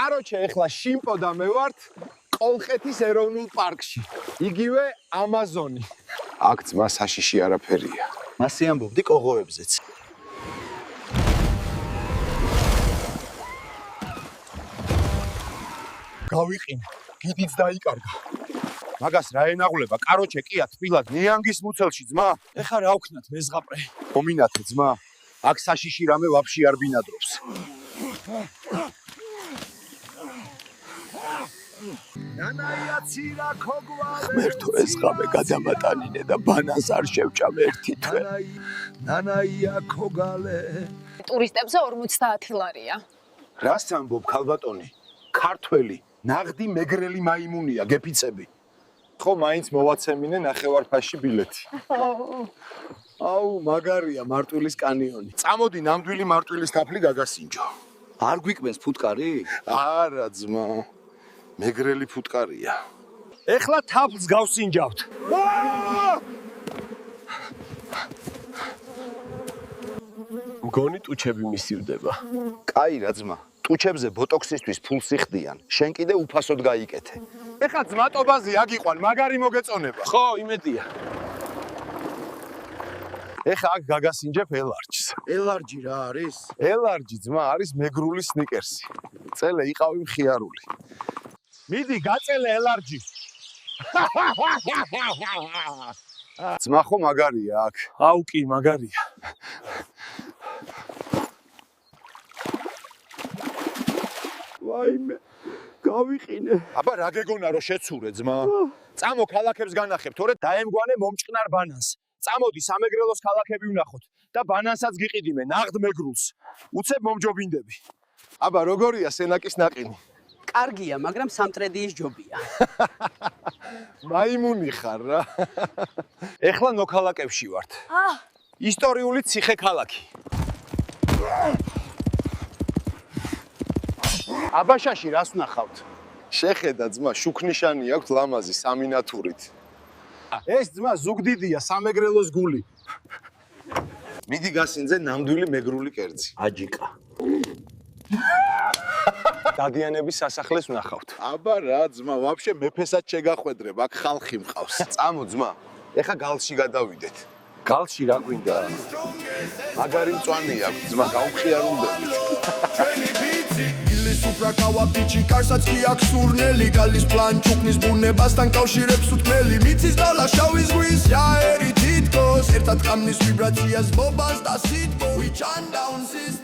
კაროჩე, ეხლა შიმპო და მე ვართ კოლხეთის ეროვნულ პარკში. იგივე ამაზონი. აქ ძმა საშიში არაფერია. მასე ამბობდი კოღოებზეც. გავიყინე, გიდიც დაიკარგა. მაგას რა ენაღვლება? კაროჩე კი ათბილად ნიანგის მუცელში ძმა. ეხა რა ვქნათ მეზღაპრე? მომინათე ძმა. აქ საშიში რამე ვაფშე არ ბინადრობს. ნანაიაცირა ქოგვავე. ღმერთო ეს ღამე გადამატანინე და ბანანს არ შევჭამ ერთი თვე. ნანაია ქოგალე. ტურისტებზე 50 ლარია. რას ამბობ ქალბატონი? ქართველი, ნაღდი მეგრელი მაიმუნია, გეფიცები. ხო, მაინც მოვაცემინე ნახევარფასში ბილეთი. აუ, მაგარია მარტვილის კანიონი. წამოდი ნამდვილი მარტვილის თაფლი გაგასინჯო. არ გვიკვენს ფუტკარი? არა, ძმა. მეგრელი ფუტკარია. ეხლა თაფლს გავსინჯავთ. მგონი ტუჩები მისივდება. კაი რა ძმა. ტუჩებზე ბოტოქსისთვის ფულს იხდიან. შენ კიდე უფასოდ გაიკეთე. ეხლა ძმატობაზე აგიყვან, მაგარი მოგეწონება. ხო, იმედია. ეხლა აქ გაგასინჯებ ელარჯს. ელარჯი რა არის? ელარჯი ძმა არის მეგრული სნიკერსი. წელე იყავი მხიარული. მიდი გაწელე ელარჯი. ძმა ხო მაგარია აქ. აუ კი მაგარია. ვაიმე გავიყინე. აბა რა გეგონა რომ შეცურე ძმა? წამო ქალაქებს განახებ, თორე დაემგვანე მომჭკნარ ბანანს. წამოდი სამეგრელოს ქალაქები ვნახოთ და ბანანსაც გიყიდიმე ნაღდ მეგრულს. უცებ მომჯობინდები. აბა როგორია სენაკის ნაყინი? კარგია, მაგრამ სამტრედიის ჯობია. მაიმუნი ხარ რა. ეხლა ნოქალაკებში ვართ. ისტორიული ციხე ქალაქი. აბაშაში რას ვნახავთ? შეხედა ძმა, შუქნიშანი აქვს ლამაზი სამინათურით. ეს ძმა ზუგდიდია, სამეგრელოს გული. მიდი გასინძე ნამდვილი მეგრული კერძი. აჯიკა. დადიანების სასახლეს ვნახავთ. აბა რა ძმა, ვაფშე მეფესაც შეგახვედრებ, აქ ხალხი მყავს. წამო ძმა, ეხა გალში გადავიდეთ. გალში რა გვინდა? მაგარი მწვანე აქვს ძმა, გავხიარულდებით. სუფრაკავა ბიჭი კარსაც კი აქვს სურნელი გალის პლანჩუკნის ბუნებასთან კავშირებს უთმელი მიწის დოლა შავი ზღვის იაერი თითქოს ერთად ყამნის ვიბრაციას ბობას და სითბო we turn down system